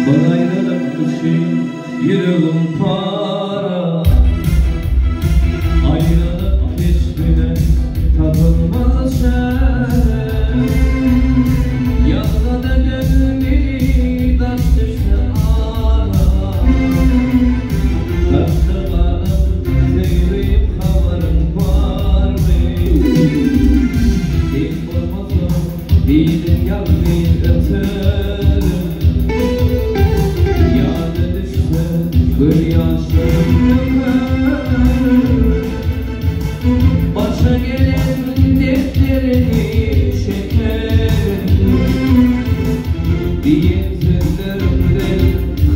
Bağlayalım için yüreğim para, ayrılık hiçbirine takılmaz sen. Yanına gönlümü taş düştü ara, taştı kanım zeyreyip haberim var mı? Hiç olmazsa değilim yalnız öterim. Gözyaşlarım başa gelen defterini çekerim. Diye sözlerimden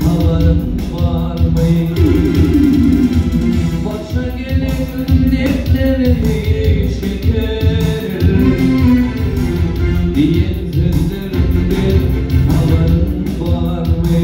haberim var mı? Başa gelen defterini çekerim. Diye sözlerimden haberim var mı?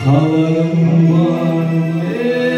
Haberim var mı?